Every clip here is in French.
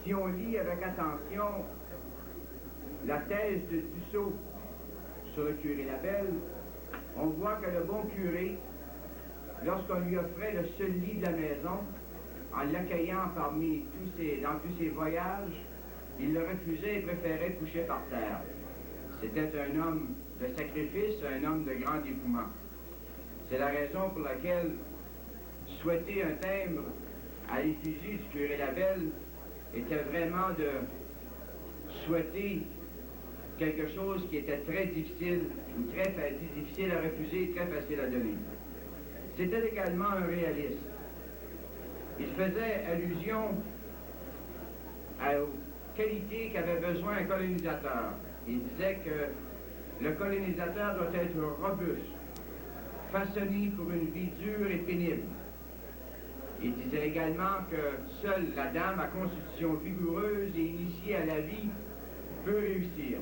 Si on lit avec attention la thèse de Dussault sur le curé Labelle, on voit que le bon curé, lorsqu'on lui offrait le seul lit de la maison, en l'accueillant dans tous ses voyages, il le refusait et préférait coucher par terre. C'était un homme de sacrifice, un homme de grand dévouement. C'est la raison pour laquelle souhaiter un timbre à l'effigie du curé Labelle était vraiment de souhaiter quelque chose qui était très difficile, ou très difficile à refuser et très facile à donner. C'était également un réaliste. Il faisait allusion aux qualités qu'avait besoin un colonisateur. Il disait que le colonisateur doit être robuste, façonné pour une vie dure et pénible. Il disait également que seule la dame à constitution vigoureuse et initiée à la vie peut réussir.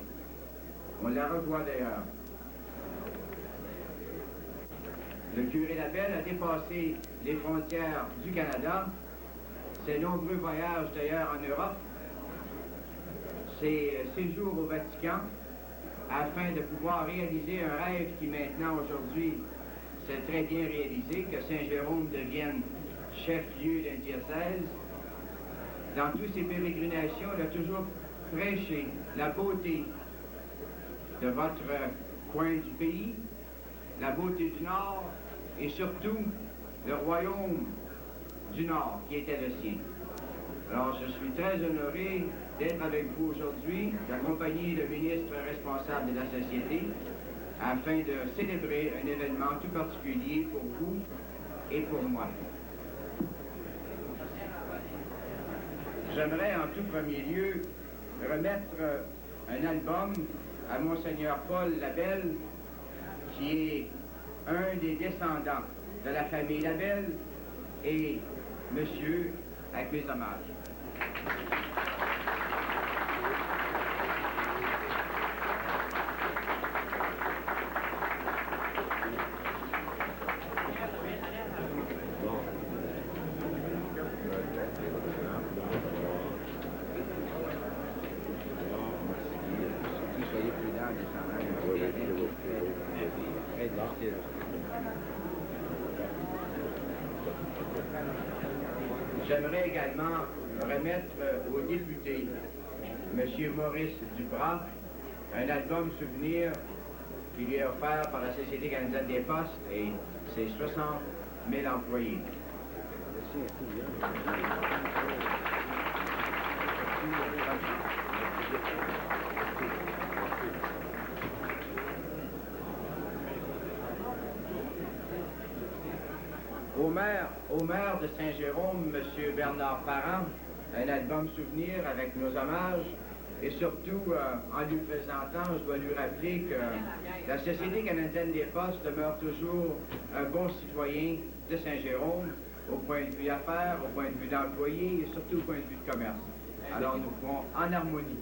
On la revoit d'ailleurs. Le curé Labelle a dépassé les frontières du Canada, ses nombreux voyages d'ailleurs en Europe, ses séjours au Vatican, afin de pouvoir réaliser un rêve qui maintenant, aujourd'hui, s'est très bien réalisé, que Saint-Jérôme devienne chef-lieu d'un diocèse. Dans toutes ses pérégrinations, il a toujours prêché la beauté de votre coin du pays, la beauté du Nord et surtout le royaume du Nord qui était le sien. Alors je suis très honoré d'être avec vous aujourd'hui, d'accompagner le ministre responsable de la Société afin de célébrer un événement tout particulier pour vous et pour moi. J'aimerais en tout premier lieu remettre un album à Monseigneur Paul Labelle, qui est un des descendants de la famille Labelle, et monsieur, avec mes hommages. J'aimerais également remettre au député, M. Maurice Duprat, un album souvenir qui lui est offert par la Société canadienne des postes et ses 60 000 employés. Au maire de Saint-Jérôme, M. Bernard Parent, un album souvenir avec nos hommages, et surtout, en lui présentant, je dois lui rappeler que la Société canadienne des postes demeure toujours un bon citoyen de Saint-Jérôme, au point de vue affaires, au point de vue d'employés et surtout au point de vue de commerce. Alors nous ferons en harmonie.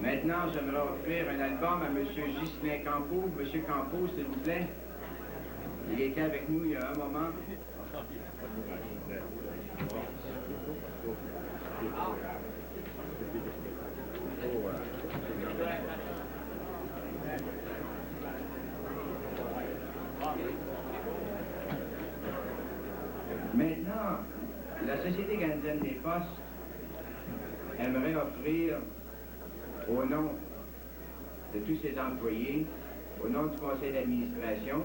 Maintenant, j'aimerais offrir un album à M. Ghislain Campeau. M. Campeau, s'il vous plaît. Il était avec nous il y a un moment. Maintenant, la Société canadienne des postes aimerait offrir, au nom de tous ses employés, au nom du conseil d'administration,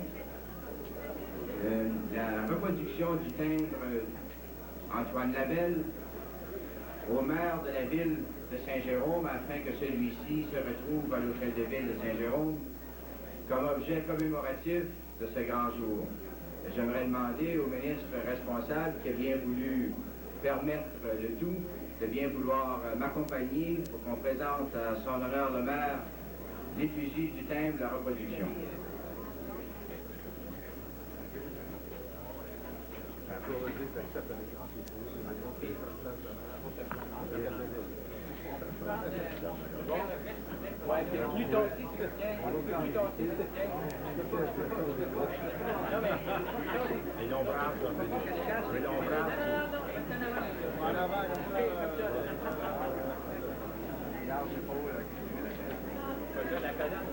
la reproduction du timbre Antoine Labelle au maire de la ville de Saint-Jérôme afin que celui-ci se retrouve à l'hôtel de ville de Saint-Jérôme comme objet commémoratif de ce grand jour. J'aimerais demander au ministre responsable qui a bien voulu permettre le tout de bien vouloir m'accompagner pour qu'on présente à son honneur le maire l'effigie du timbre de la reproduction. Plus tassé, s'il te plaît. Plus tassé, s'il te plaît. Non, mais... Et l'ombrage, et l'ombrage. En avant, comme ça. La colonne,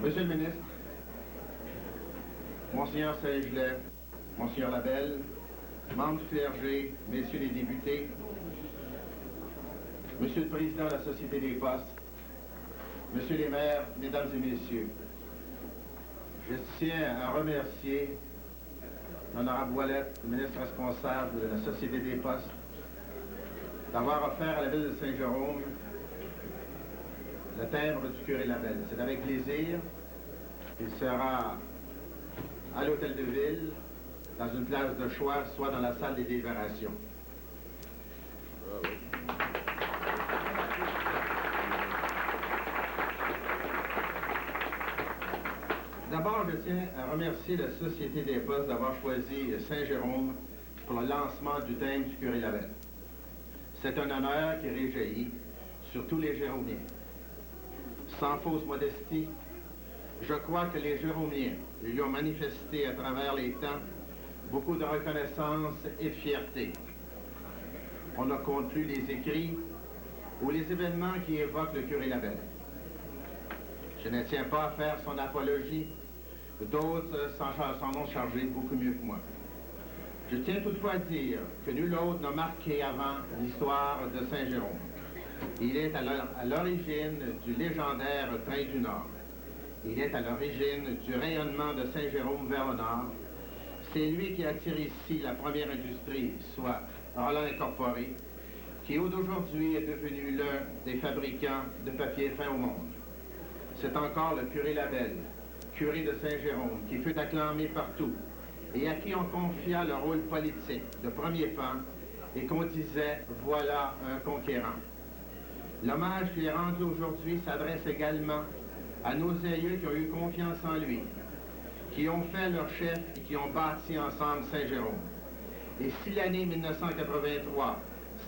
Monsieur le ministre, Monseigneur Saint-Gelais, Monseigneur Labelle, membres du clergé, messieurs les députés, Monsieur le Président de la Société des Postes, Messieurs les maires, Mesdames et Messieurs, je tiens à remercier l'honorable Ouellette, le ministre responsable de la Société des Postes, d'avoir offert à la ville de Saint-Jérôme le timbre du curé Labelle. C'est avec plaisir qu'il sera à l'hôtel de ville, dans une place de choix, soit dans la salle des délibérations. D'abord, je tiens à remercier la Société des Postes d'avoir choisi Saint-Jérôme pour le lancement du thème du curé Labelle. C'est un honneur qui réjaillit sur tous les Jéromiens. Sans fausse modestie, je crois que les Jéromiens lui ont manifesté à travers les temps beaucoup de reconnaissance et de fierté. On a conclu les écrits ou les événements qui évoquent le curé Labelle. Je ne tiens pas à faire son apologie, d'autres s'en ont chargé beaucoup mieux que moi. Je tiens toutefois à dire que nul autre n'a marqué avant l'histoire de Saint-Jérôme. Il est à l'origine du légendaire train du Nord. Il est à l'origine du rayonnement de Saint-Jérôme vers le Nord. C'est lui qui attire ici la première industrie, soit Roland Incorporé, qui d'aujourd'hui est devenu l'un des fabricants de papier fin au monde. C'est encore le curé Labelle, curé de Saint-Jérôme, qui fut acclamé partout et à qui on confia le rôle politique de premier plan et qu'on disait « voilà un conquérant ». L'hommage qui est rendu aujourd'hui s'adresse également à nos aïeux qui ont eu confiance en lui, qui ont fait leur chef et qui ont bâti ensemble Saint-Jérôme. Et si l'année 1983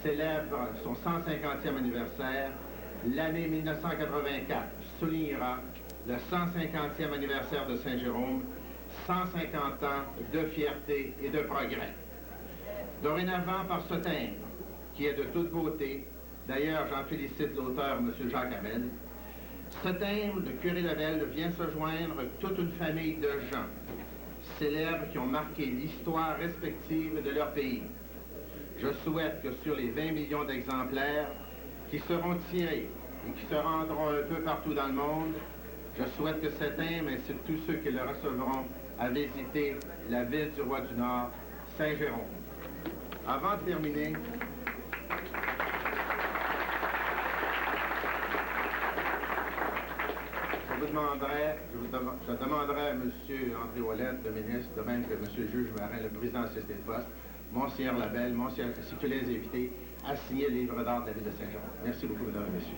célèbre son 150e anniversaire, l'année 1984 soulignera le 150e anniversaire de Saint-Jérôme, 150 ans de fierté et de progrès. Dorénavant, par ce timbre, qui est de toute beauté, d'ailleurs j'en félicite l'auteur, M. Jacques Hamel, ce timbre de curé Labelle vient se joindre toute une famille de gens célèbres qui ont marqué l'histoire respective de leur pays. Je souhaite que sur les 20 millions d'exemplaires qui seront tirés et qui se rendront un peu partout dans le monde, je souhaite que cet timbre ainsi que tous ceux qui le recevront à visiter la ville du Roi du Nord, Saint-Jérôme. Avant de terminer, je demanderai à M. André Ouellette, le ministre, de même que M. le juge Marin, le président de la Société de Poste, Monseigneur Labelle, ainsi que les invités, à signer le livre d'art de la ville de Saint-Jérôme. Merci beaucoup, mesdames et messieurs.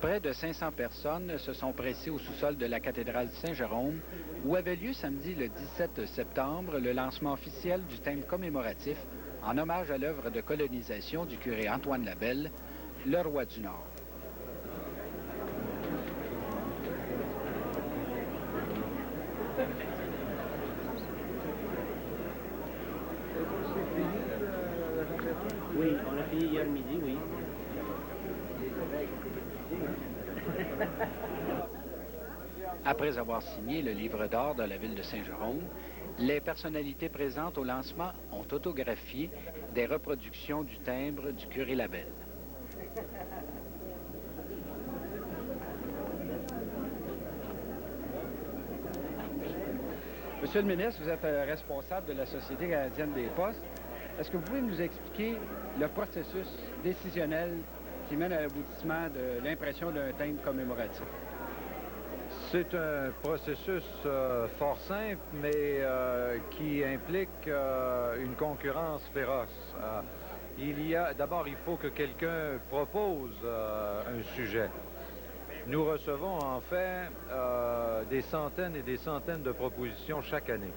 Près de 500 personnes se sont pressées au sous-sol de la cathédrale Saint-Jérôme, où avait lieu samedi le 17 septembre le lancement officiel du thème commémoratif en hommage à l'œuvre de colonisation du curé Antoine Labelle, le Roi du Nord. Oui, on a fini hier midi, oui. Après avoir signé le livre d'or de la ville de Saint-Jérôme, les personnalités présentes au lancement ont autographié des reproductions du timbre du curé Labelle. Monsieur le ministre, vous êtes responsable de la Société canadienne des postes. Est-ce que vous pouvez nous expliquer le processus décisionnel qui mène à l'aboutissement de l'impression d'un timbre commémoratif? C'est un processus fort simple, mais qui implique une concurrence féroce. D'abord, il faut que quelqu'un propose un sujet. Nous recevons en fait des centaines et des centaines de propositions chaque année.